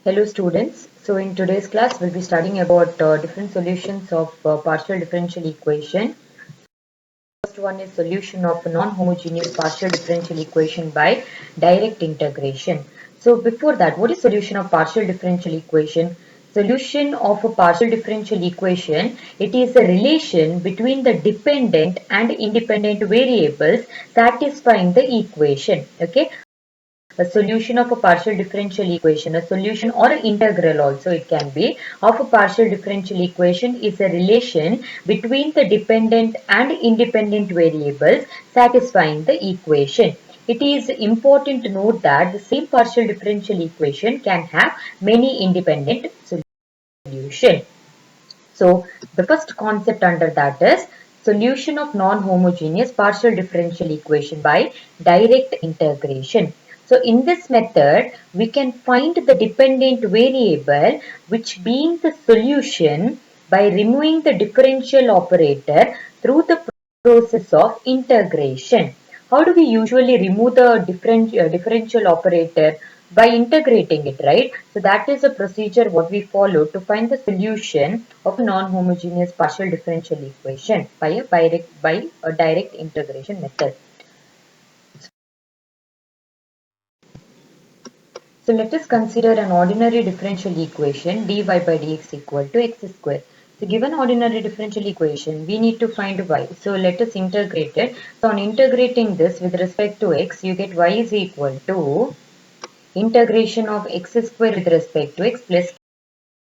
Hello students. So in today's class we'll be studying about different solutions of partial differential equation. First one is solution of a non-homogeneous partial differential equation by direct integration. So before that, what is solution of partial differential equation? Solution of a partial differential equation, it is a relation between the dependent and independent variables satisfying the equation. Okay. A solution of a partial differential equation, a solution or an integral also it can be, of a partial differential equation is a relation between the dependent and independent variables satisfying the equation. It is important to note that the same partial differential equation can have many independent solutions. So the first concept under that is solution of non-homogeneous partial differential equation by direct integration. So in this method, we can find the dependent variable which being the solution by removing the differential operator through the process of integration. How do we usually remove the differential operator? By integrating it, right? So that is a procedure what we follow to find the solution of a non-homogeneous partial differential equation by a direct integration method. So let us consider an ordinary differential equation dy by dx equal to x square. So given ordinary differential equation, we need to find y. So let us integrate it. So on integrating this with respect to x, you get y is equal to integration of x square with respect to x plus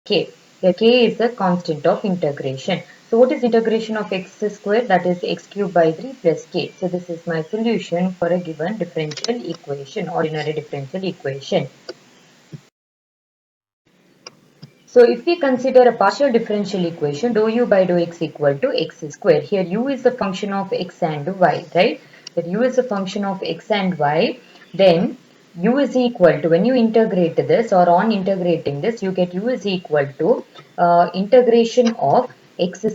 k. Here k is the constant of integration. So what is integration of x square? That is x cubed by 3 plus k. So this is my solution for a given differential equation, ordinary differential equation. So if we consider a partial differential equation, dou u by dou x equal to x square. Here u is the function of x and y, right? That u is a function of x and y. Then u is equal to, when you integrate this or on integrating this, you get u is equal to integration of x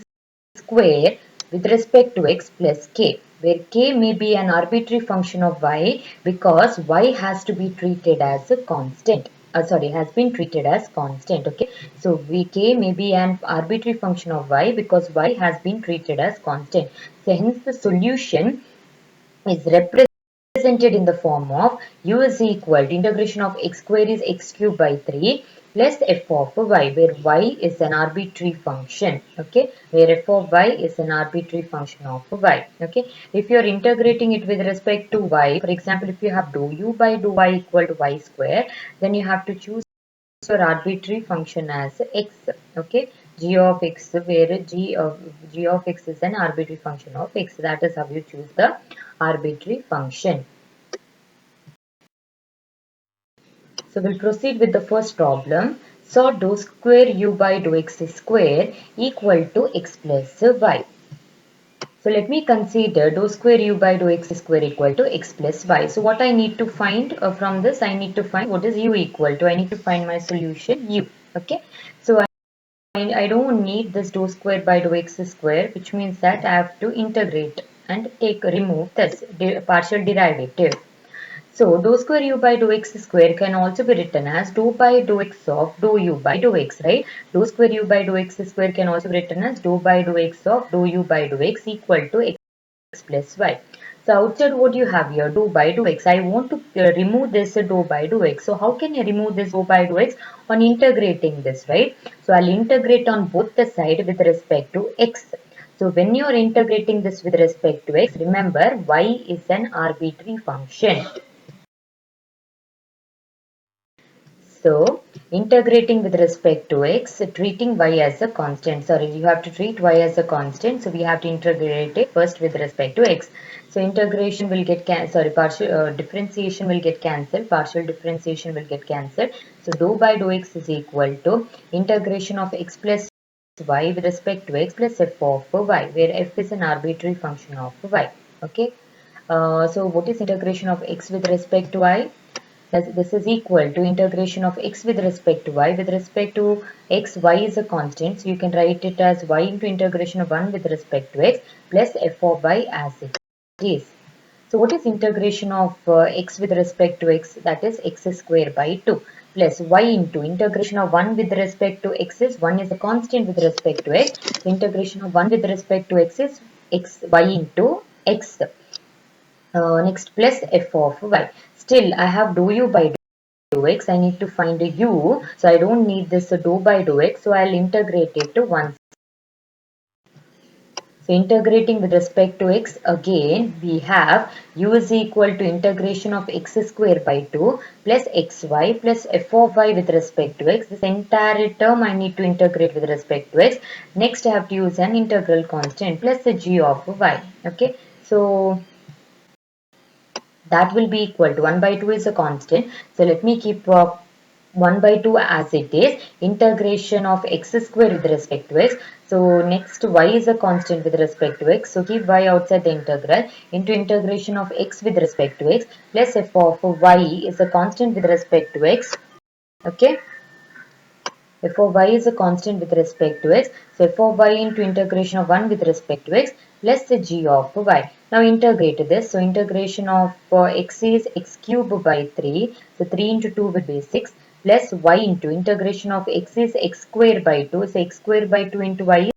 square with respect to x plus k, where k may be an arbitrary function of y because y has to be treated as a constant. Has been treated as constant. Okay, so k may be an arbitrary function of y because y has been treated as constant. So hence the solution is represented in the form of u is equal to integration of x square is x cubed by 3 plus f of y, where y is an arbitrary function. Okay, where f of y is an arbitrary function of y. Okay, if you are integrating it with respect to y, for example, if you have dou u by dou y equal to y square, then you have to choose your arbitrary function as x. Okay, g of x, where g of x is an arbitrary function of x. That is how you choose the arbitrary function. So we'll proceed with the first problem. So dou square u by dou x square equal to x plus y. So let me consider dou square u by dou x square equal to x plus y. So what I need to find from this, I need to find what is u equal to. I need to find my solution u. Okay. So I don't need this dou square by dou x square, which means that I have to integrate and remove this partial derivative. So dou square u by dou x square can also be written as dou by dou x of dou u by dou x, right? Dou square u by dou x square can also be written as dou by dou x of dou u by dou x equal to x plus y. So outside what you have here, dou by dou x. I want to remove this dou by dou x. So how can I remove this dou by dou x? On integrating this, right? So I'll integrate on both the side with respect to x. So when you are integrating this with respect to x, remember y is an arbitrary function. So integrating with respect to x, treating y as a constant. Sorry, you have to treat y as a constant. So we have to integrate it first with respect to x. So integration will get partial differentiation will get cancelled. Partial differentiation will get cancelled. So dou by dou x is equal to integration of x plus y with respect to x plus f of y, where f is an arbitrary function of y. Okay. So what is integration of x with respect to y? This is equal to integration of x with respect to y. With respect to x, y is a constant. So you can write it as y into integration of 1 with respect to x plus f of y as it is. So what is integration of x with respect to x? That is x square by 2. plus y into integration of 1 with respect to x is 1 is a constant with respect to x. So integration of 1 with respect to x is y into x. Next plus f of y. Still I have dou u by dou x. I need to find a u. So I don't need this dou by dou x. So I'll integrate it to 1. So integrating with respect to x, again we have u is equal to integration of x square by 2 plus xy plus f of y with respect to x. This entire term I need to integrate with respect to x. Next I have to use an integral constant plus the g of y. Okay, so that will be equal to 1 by 2 is a constant. So let me keep 1 by 2 as it is. Integration of x square with respect to x. So next y is a constant with respect to x. So keep y outside the integral into integration of x with respect to x plus f of y is a constant with respect to x. Okay. F of y is a constant with respect to x. So f of y into integration of 1 with respect to x plus the g of y. Now integrate this. So integration of x is x cube by 3. So 3 into 2 will be 6 plus y into integration of x is x square by 2. So x square by 2 into y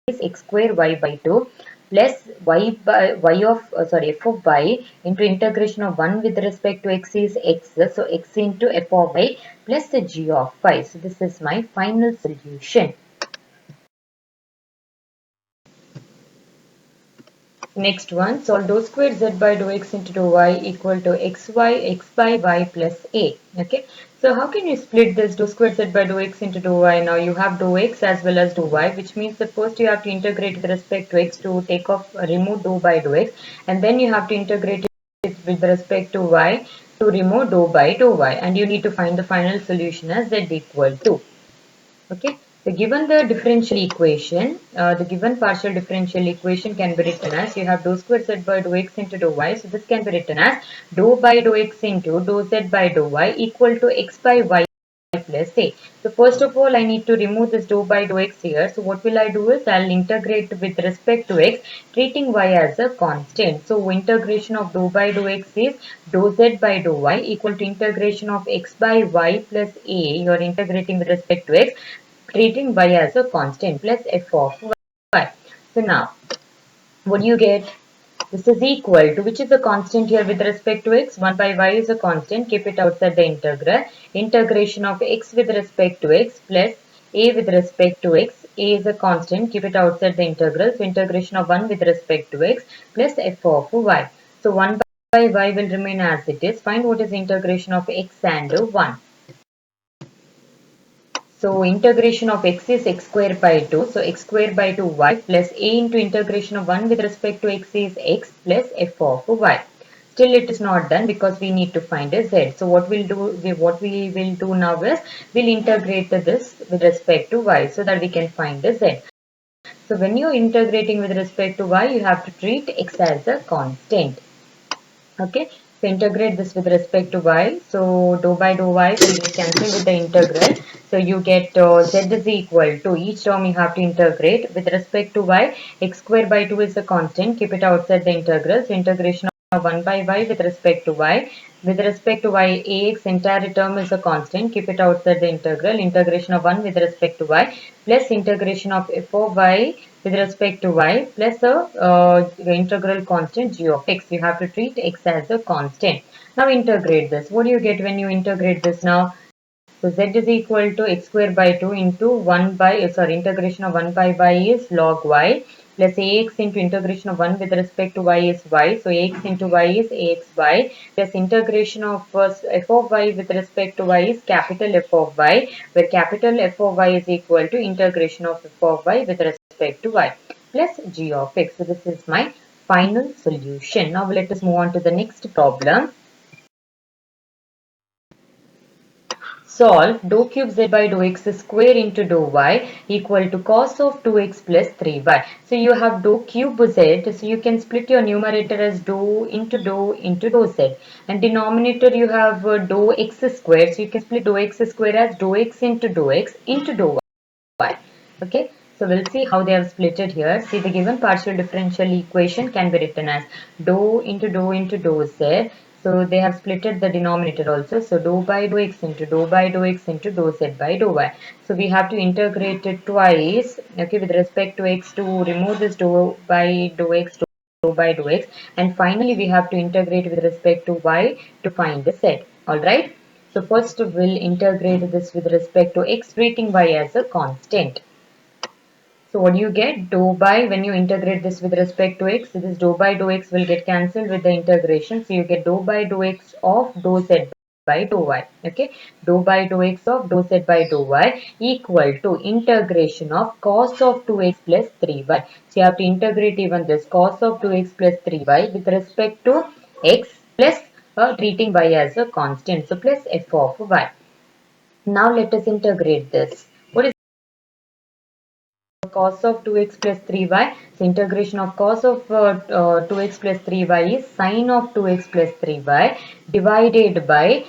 is x square y by 2 plus y by y of f of y into integration of 1 with respect to x is x. So x into f of y plus the g of y. So this is my final solution. Next one, solve dou squared z by dou x into dou y equal to xy x by y plus a. Okay, so how can you split this dou squared z by dou x into dou y? Now you have dou x as well as dou y, which means that first you have to integrate with respect to x to take off, remove dou by dou x, and then you have to integrate it with respect to y to remove dou by dou y, and you need to find the final solution as z equal to. Okay, so given the differential equation, the given partial differential equation can be written as you have dou squared z by dou x into dou y. So this can be written as dou by dou x into dou z by dou y equal to x by y plus a. So first of all, I need to remove this dou by dou x here. So what will I do is I'll integrate with respect to x, treating y as a constant. So integration of dou by dou x is dou z by dou y equal to integration of x by y plus a. You are integrating with respect to x, treating y as a constant plus f of y. So now, what do you get? This is equal to, which is a constant here with respect to x? 1 by y is a constant. Keep it outside the integral. Integration of x with respect to x plus a with respect to x. A is a constant. Keep it outside the integral. So integration of 1 with respect to x plus f of y. So 1 by y will remain as it is. Find what is integration of x and 1. So integration of x is x square by 2. So x square by 2y plus a into integration of 1 with respect to x is x plus f of y. Still it is not done because we need to find a z. So what we will do now is we'll integrate this with respect to y so that we can find a z. So when you're integrating with respect to y, you have to treat x as a constant. Okay, so integrate this with respect to y. So dou by dou y will be cancelled with the integral. So you get z is equal to, each term you have to integrate with respect to y. X square by 2 is a constant. Keep it outside the integral. So integration of 1 by y with respect to y. With respect to y, ax entire term is a constant. Keep it outside the integral. Integration of 1 with respect to y plus integration of f of y with respect to y plus the integral constant g of x. You have to treat x as a constant. Now integrate this. What do you get when you integrate this now? So z is equal to x square by 2 into 1 by, integration of 1 by y is log y plus ax into integration of 1 with respect to y is y. So ax into y is axy plus integration of f of y with respect to y is capital F of y, where capital F of y is equal to integration of f of y with respect to y plus g of x. So this is my final solution. Now let us move on to the next problem. Solve dou cube z by dou x square into dou y equal to cos of 2x plus 3y. So you have dou cube z, so you can split your numerator as dou into dou z. And denominator you have dou x square, so you can split dou x square as dou x into dou y. Okay, so we'll see how they have split it here. See, the given partial differential equation can be written as dou into dou z. So they have splitted the denominator also. So dou by dou x into dou by dou x into dou z by dou y. So we have to integrate it twice, okay, with respect to x to remove this dou by dou x, dou by dou x, and finally we have to integrate with respect to y to find the z. Alright. So first we'll integrate this with respect to x, treating y as a constant. So what do you get? Dou by, when you integrate this with respect to x, this dou by dou x will get cancelled with the integration. So you get dou by dou x of dou z by dou y. Okay, dou by dou x of dou z by dou y equal to integration of cos of 2x plus 3y. So you have to integrate even this cos of 2x plus 3y with respect to x plus treating y as a constant. So plus f of y. Now let us integrate this. What is cos of 2x plus 3y? So integration of cos of 2x plus 3y is sine of 2x plus 3y divided by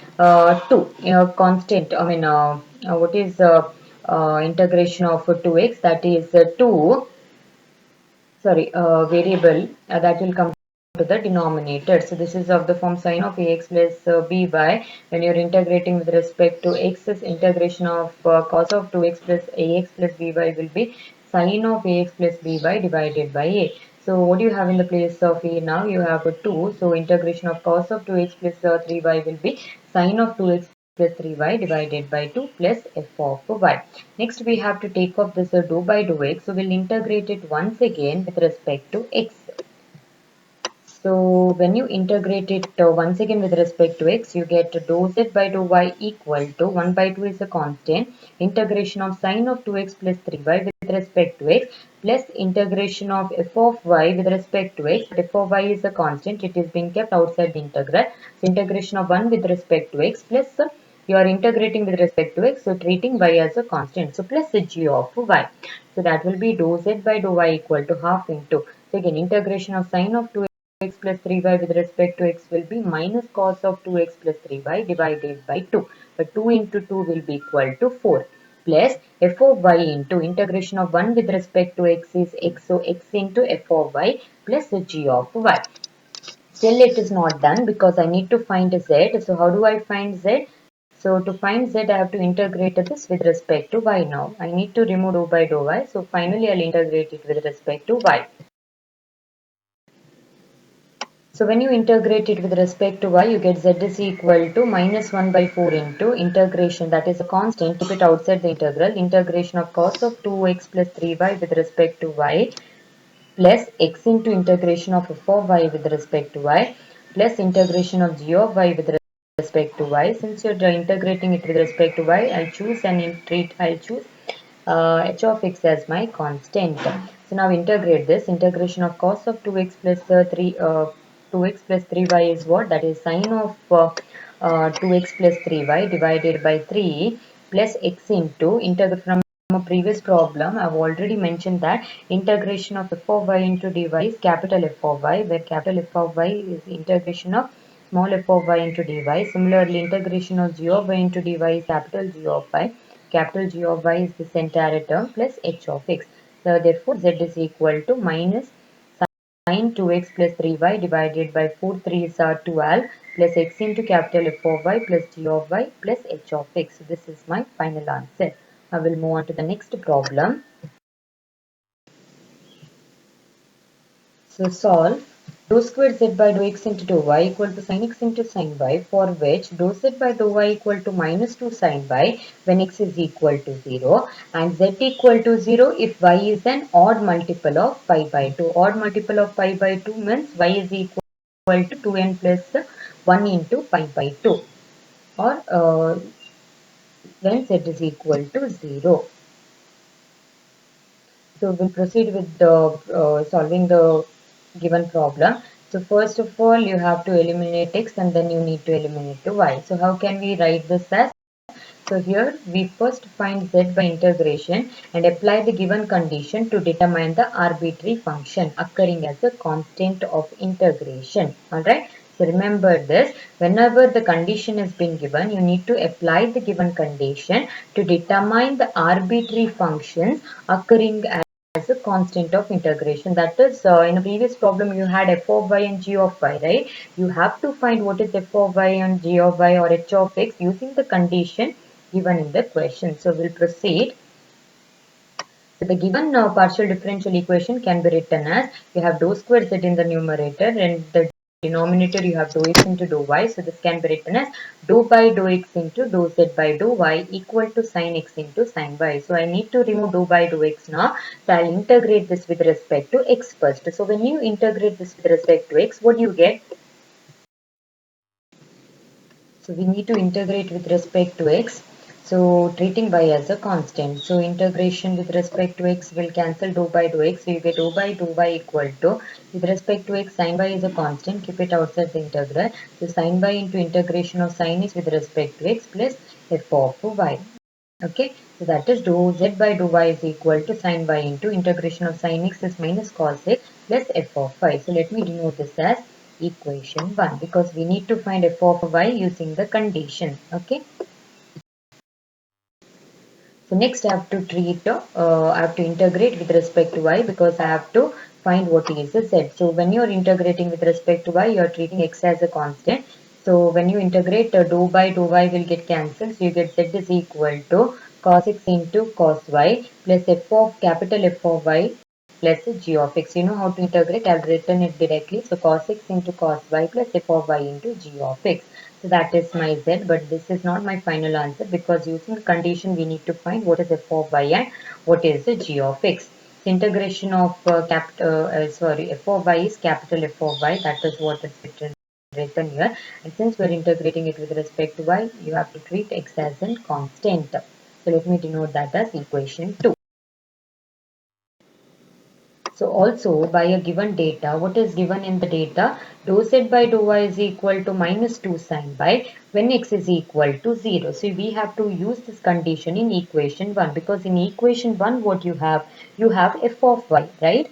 2. Constant, I mean, what is integration of 2x? That is 2, sorry, variable that will come to the denominator. So this is of the form sine of ax plus by. When you're integrating with respect to x's, integration of cos of 2x plus ax plus by will be sine of ax plus by divided by a. So what do you have in the place of a now? You have a 2. So integration of cos of 2x plus 3y will be sine of 2x plus 3y divided by 2 plus f of y. Next we have to take off this dou by dou x. So we'll integrate it once again with respect to x. So when you integrate it once again with respect to x, you get dou z by dou y equal to 1 by 2 is a constant, integration of sine of 2x plus 3y with respect to x, plus integration of f of y with respect to x. But f of y is a constant, it is being kept outside the integral. So integration of 1 with respect to x plus you are integrating with respect to x, so treating y as a constant. So plus the g of y. So that will be dou z by dou y equal to half into. So again integration of sine of 2x plus 3y with respect to x will be minus cos of 2x plus 3y divided by 2. But 2 into 2 will be equal to 4 plus f of y into integration of 1 with respect to x is x. So x into f of y plus the g of y. Still it is not done because I need to find z. So how do I find z? So to find z, I have to integrate this with respect to y now. I need to remove dou by dou y. So finally, I'll integrate it with respect to y. So when you integrate it with respect to y, you get z is equal to minus 1 by 4 into integration, that is a constant, keep it outside the integral, integration of cos of 2x plus 3y with respect to y plus x into integration of f of y with respect to y plus integration of g of y with respect to y. Since you're integrating it with respect to y, I'll choose h of x as my constant. So now integrate this. Integration of cos of 2x plus 2x plus 3y is what? That is sine of 2x plus 3y divided by 3 plus x into integral from a previous problem. I've already mentioned that integration of f of y into dy is capital F of y, where capital F of y is integration of small f of y into dy. Similarly, integration of g of y into dy is capital G of y. Capital G of y is this entire term plus h of x. So therefore, z is equal to minus sine 2x plus 3y divided by 4 3s are 12 plus x into capital F of y plus g of y plus h of x. So this is my final answer. I will move on to the next problem. So solve dou squared z by dou x into dou y equal to sin x into sin y, for which dou z by dou y equal to minus 2 sin y when x is equal to 0 and z equal to 0 if y is an odd multiple of pi by 2. Odd multiple of pi by 2 means y is equal to 2n plus 1 into pi by 2, or when z is equal to 0. So we'll proceed with the solving the given problem. So first of all, you have to eliminate x and then you need to eliminate the y. So how can we write this as? So here we first find z by integration and apply the given condition to determine the arbitrary function occurring as a constant of integration. Alright. So remember this, whenever the condition has been given, you need to apply the given condition to determine the arbitrary functions occurring as as a constant of integration. That is, in a previous problem you had f of y and g of y, right? You have to find what is f of y and g of y or h of x using the condition given in the question. So we'll proceed. So the given partial differential equation can be written as you have dou square z in the numerator and the denominator you have dou x into dou y. So this can be written as dou by dou x into dou z by dou y equal to sin x into sin y. So I need to remove dou by dou x now. So I'll integrate this with respect to x first. So when you integrate this with respect to x, what do you get? So we need to integrate with respect to x. So treating by as a constant. So integration with respect to x will cancel dou by dou x. So you get dou by dou y equal to, with respect to x, sin y is a constant. Keep it outside the integral. So sin y into integration of sin is with respect to x plus f of y. Okay, so that is dou z by dou y is equal to sin y into integration of sin x is minus cos x plus f of y. So let me denote this as equation 1 because we need to find f of y using the condition. Okay. So next I have to I have to integrate with respect to y because I have to find what is the z. So when you are integrating with respect to y, you are treating x as a constant. So when you integrate dou by dou y will get cancelled. So you get z is equal to cos x into cos y plus f of capital F of y plus g of x. You know how to integrate. I've written it directly. So cos x into cos y plus f of y into g of x. So that is my z, but this is not my final answer because using the condition we need to find what is f of y and what is the g of x. So integration of f of y is capital F of y. That is what is written here. And since we are integrating it with respect to y, you have to treat x as a constant. So let me denote that as equation 2. So also by a given data, what is given in the data? Dou z by dou y is equal to minus 2 sin y when x is equal to 0. So we have to use this condition in equation 1 because in equation 1 what you have? You have f of y, right?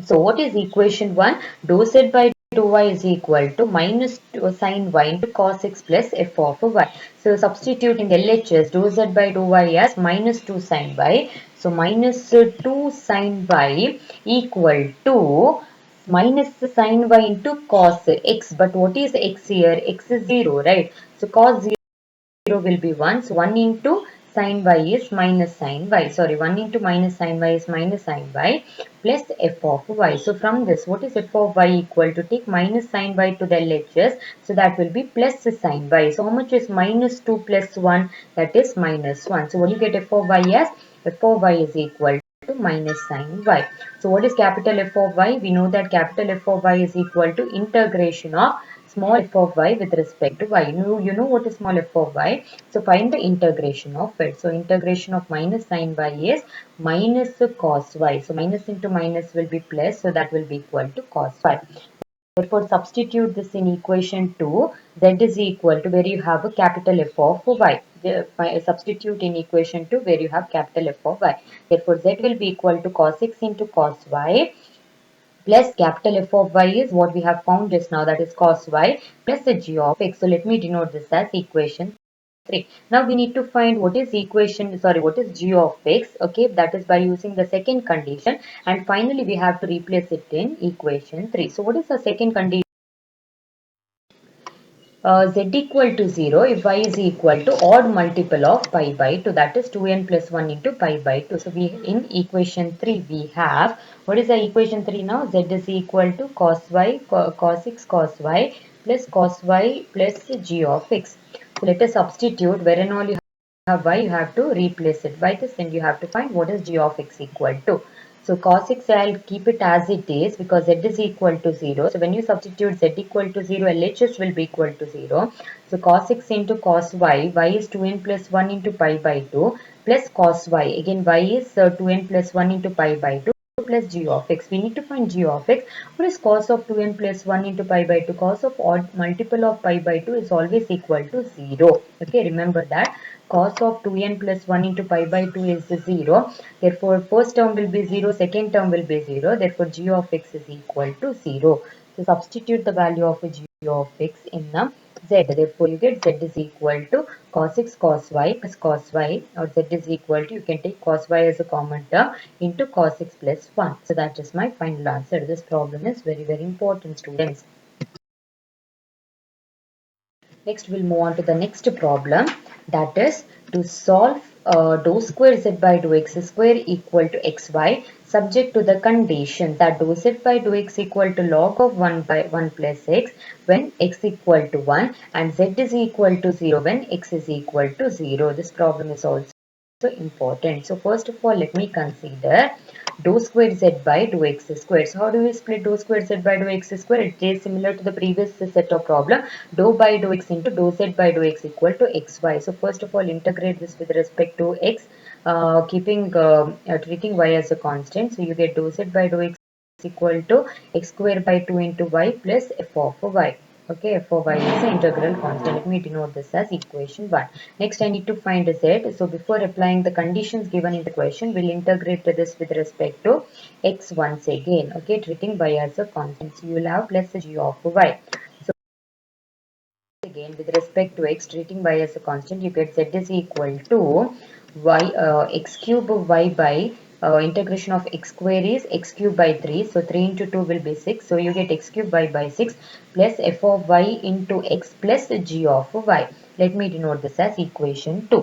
So what is equation 1? Dou z by dou y is equal to minus sin y into cos x plus f of y. So substituting LHS, dou z by dou y as minus 2 sin y. So minus 2 sin y equal to minus sin y into cos x. But what is x here? X is 0, right? So cos 0 will be 1. So 1 into sin y is minus sin y. Sorry, 1 into minus sin y is minus sin y plus f of y. So from this, what is f of y equal to? Take minus sin y to the LHS. So that will be plus sin y. So how much is minus 2 plus 1? That is minus 1. So what do you get f of y as? F of y is equal to minus sin y. So what is capital F of y? We know that capital F of y is equal to integration of small f of y with respect to y. You know what is small f of y. So find the integration of it. So integration of minus sin y is minus cos y. So minus into minus will be plus. So that will be equal to cos y. Therefore, substitute this in equation 2. Z is equal to where you have a capital F of y. Substitute in equation 2 where you have capital F of y. Therefore, Z will be equal to cos x into cos y plus capital F of y is what we have found just now, that is cos y plus the g of x. So let me denote this as equation 3. Now we need to find what is what is g of x. Okay, that is by using the second condition, and finally we have to replace it in equation 3. So what is the second condition? Z equal to 0 if y is equal to odd multiple of pi by 2, that is 2n plus 1 into pi by 2. So we in equation 3 we have, what is the equation 3 now? Z is equal to cos y cos x cos y plus g of x. So let us substitute wherein all you have y, you have to replace it by this and you have to find what is g of x equal to. So cos x, I'll keep it as it is because z is equal to 0. So when you substitute z equal to 0, LHS will be equal to 0. So cos x into cos y is 2n plus 1 into pi by 2 plus cos y. Again y is 2n plus 1 into pi by 2 plus g of x. We need to find g of x. What is cos of 2n plus 1 into pi by 2? Cos of odd multiple of pi by 2 is always equal to 0. Okay, remember that. Cos of 2n plus 1 into pi by 2 is 0. Therefore, first term will be 0, second term will be 0. Therefore, g of x is equal to 0. So, substitute the value of g of x in the z. Therefore, you get z is equal to cos x cos y plus cos y, or z is equal to, you can take cos y as a common term, into cos x plus 1. So that is my final answer. This problem is very, very important, students. Next, we'll move on to the next problem, that is to solve dou square z by dou x square equal to xy, subject to the condition that dou z by dou x equal to log of 1 by 1 plus x when x equal to 1 and z is equal to 0 when x is equal to 0. This problem is also important. So first of all, let me consider dou square z by dou x square. So how do we split dou square z by dou x square? It is similar to the previous set of problem. Dou by dou x into dou z by dou x equal to xy. So first of all, integrate this with respect to x, treating y as a constant. So you get dou z by dou x equal to x square by 2 into y plus f of y. Okay, f of y is the integral constant. Let me denote this as equation 1. Next, I need to find z. So before applying the conditions given in the question, we'll integrate this with respect to x once again. Okay, treating y as a constant. So you will have plus g of y. So again, with respect to x, treating y as a constant, you get z is equal to y x cube y by integration of x square is x cube by 3. So 3 into 2 will be 6. So you get x cube y by 6 plus f of y into x plus g of y. Let me denote this as equation 2.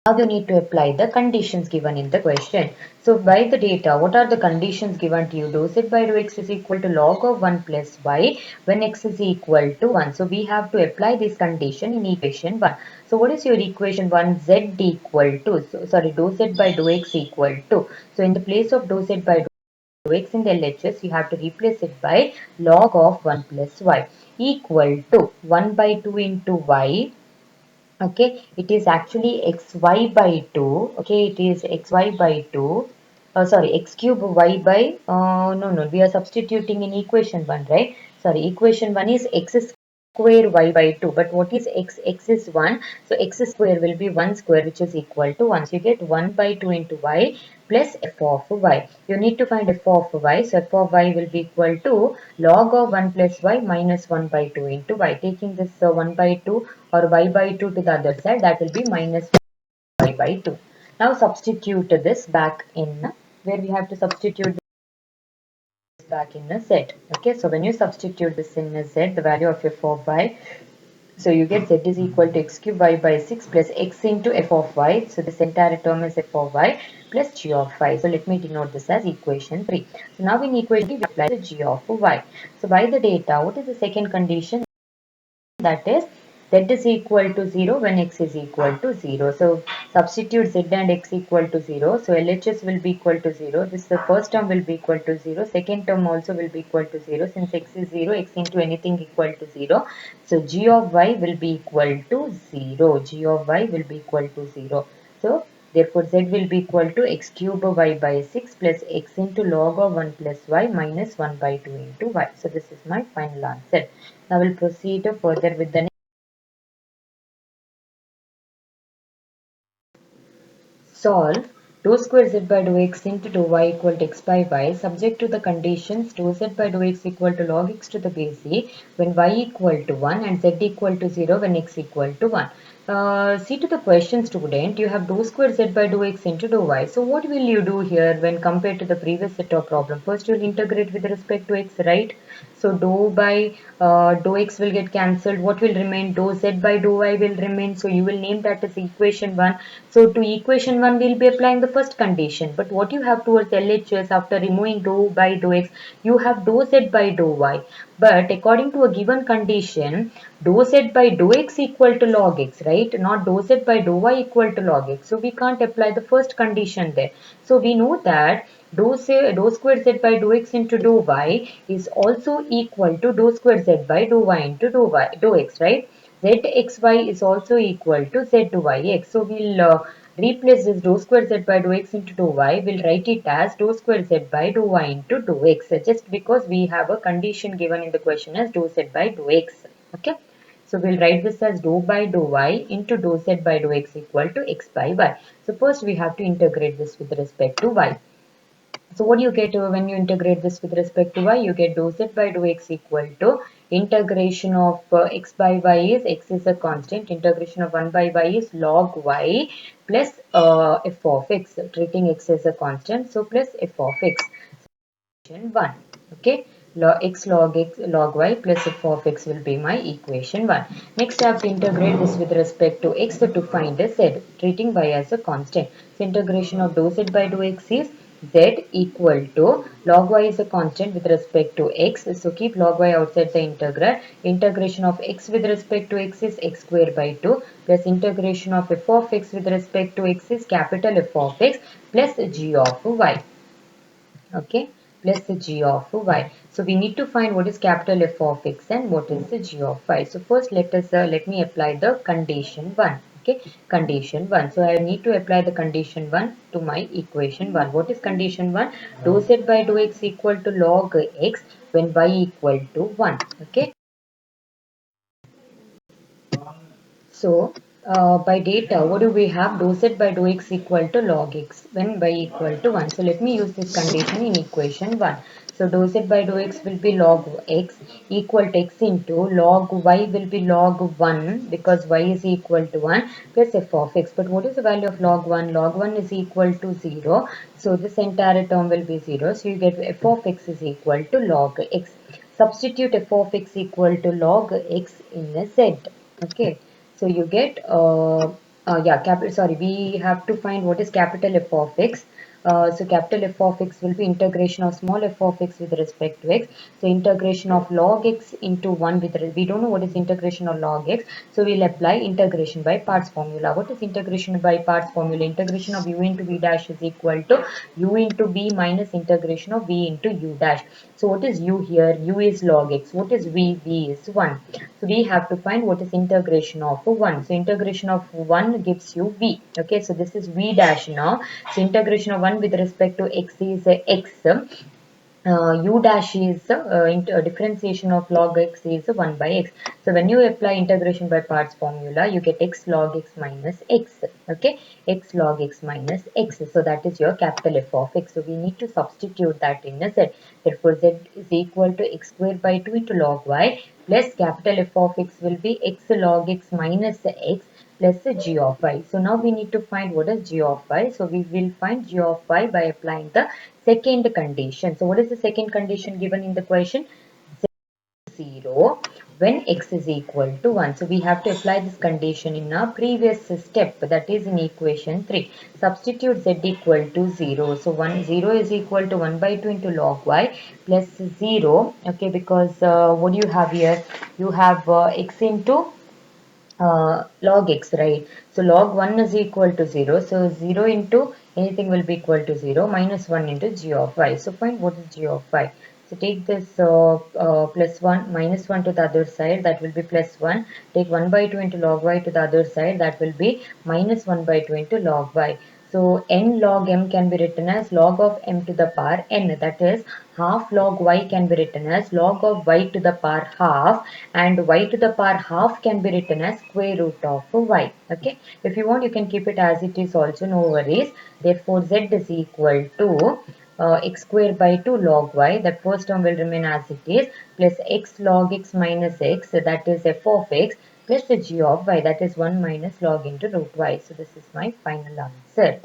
Now you need to apply the conditions given in the question. So by the data, what are the conditions given to you? Dou z by dou x is equal to log of 1 plus y when x is equal to 1. So we have to apply this condition in equation 1. So what is your equation 1? Z equal to, dou z by dou x equal to. So in the place of dou z by dou x in the LHS, you have to replace it by log of 1 plus y equal to 1 by 2 into y. Okay, it is actually xy by 2. Okay, it is xy by 2. X cube y by, no, we are substituting in equation 1, right? Sorry, equation 1 is x square y by 2. But what is x? X is 1. So x square will be 1 square, which is equal to 1. So you get 1 by 2 into y plus f of y. You need to find f of y. So f of y will be equal to log of 1 plus y minus 1 by 2 into y. Taking this 1 by 2 or y by 2 to the other side, that will be minus y by 2. Now substitute this back in, where we have to substitute this back in a z. Okay, so when you substitute this in a z, the value of f of y, so you get z is equal to x cube y by 6 plus x into f of y. So this entire term is f of y plus g of y. So let me denote this as equation 3. So now in equation 3, we apply the g of y. So by the data, what is the second condition? That is z is equal to 0 when x is equal to 0. So substitute z and x equal to 0. So LHS will be equal to 0. This the first term will be equal to 0. Second term also will be equal to 0. Since x is 0, x into anything equal to 0. So g of y will be equal to 0. G of y will be equal to 0. So therefore z will be equal to x cube y by 6 plus x into log of 1 plus y minus 1 by 2 into y. So this is my final answer. Now we'll proceed further with the solve dou square z by dou x into dou y equal to x by y, subject to the conditions dou z by dou x equal to log x to the base e when y equal to 1 and z equal to 0 when x equal to 1. See to the question, student, you have dou square z by dou x into dou y. So what will you do here when compared to the previous set of problem? First you will integrate with respect to x, right? So dou by dou x will get cancelled. What will remain? Dou z by dou y will remain. So you will name that as equation 1. So to equation 1 we will be applying the first condition. But what you have towards LHS after removing dou by dou x, you have dou z by dou y. But according to a given condition, dou z by dou x equal to log x, right? Not dou z by dou y equal to log x. So we can't apply the first condition there. So we know that dou square z by dou x into dou y is also equal to dou square z by dou y into dou x, right? Zxy is also equal to zyx. So we'll replace this dou square z by dou x into dou y. We'll write it as dou square z by dou y into dou x, just because we have a condition given in the question as dou z by dou x. Okay. So we'll write this as dou by dou y into dou z by dou x equal to x by y. So first we have to integrate this with respect to y. So what do you get when you integrate this with respect to y? You get dou z by dou x equal to integration of x by y is x is a constant. Integration of 1 by y is log y plus f of x. Treating x as a constant. So plus f of x. 1. Okay. X log y plus f of x will be my equation 1. Next I have to integrate this with respect to x to find a z, treating y as a constant. So integration of dou z by dou x is z equal to log y is a constant with respect to x. So keep log y outside the integral. Integration of x with respect to x is x square by 2 plus integration of f of x with respect to x is capital F of x plus g of y. Okay, plus the g of y. So we need to find what is capital F of x and what is the g of y. So first let me apply the condition 1. Okay, condition 1. So I need to apply the condition 1 to my equation 1. What is condition 1? Dou z by dou x equal to log x when y equal to 1. Okay. So, by data, what do we have? Dou z by dou x equal to log x when y equal to 1. So, let me use this condition in equation 1. So, dou z by dou x will be log x equal to x into log y will be log 1 because y is equal to 1 plus f of x. But what is the value of log 1? Log 1 is equal to 0. So, this entire term will be 0. So, you get f of x is equal to log x. Substitute f of x equal to log x in a z. Okay. So you get, yeah, capital, sorry, we have to find what is capital F of x. So capital F of x will be integration of small f of x with respect to x. So integration of log x into 1 with, we don't know what is integration of log x. So we'll apply integration by parts formula. What is integration by parts formula? Integration of u into v dash is equal to u into v minus integration of v into u dash. So what is u here? U is log x. What is v? V is 1. So we have to find what is integration of 1. So integration of 1 gives you v. Okay, so this is v dash now. So integration of 1 with respect to x is x. U dash is differentiation of log x is 1 by x. So when you apply integration by parts formula, you get x log x minus x. Okay, x log x minus x. So that is your capital F of x. So we need to substitute that in a z. Therefore, z is equal to x square by 2 into log y plus capital F of x will be x log x minus x plus g of y. So now we need to find what is g of y. So we will find g of y by applying the second condition. So what is the second condition given in the question? 0 when x is equal to 1. So we have to apply this condition in our previous step, that is in equation 3. Substitute z equal to 0. So 0 is equal to 1 by 2 into log y plus 0. Okay, because what do you have here? You have x into log x, right? So log 1 is equal to 0. So 0 into anything will be equal to 0 minus 1 into g of y. So find what is g of y. So take this plus 1 minus 1 to the other side, that will be plus 1. Take 1 by 2 into log y to the other side, that will be minus 1 by 2 into log y. So n log m can be written as log of m to the power n, that is half log y can be written as log of y to the power half, and y to the power half can be written as square root of y. Okay, if you want you can keep it as it is also, no worries. Therefore z is equal to x square by 2 log y, that first term will remain as it is, plus x log x minus x, that is f of x, plus the g of y, that is 1 minus log into root y. So this is my final answer.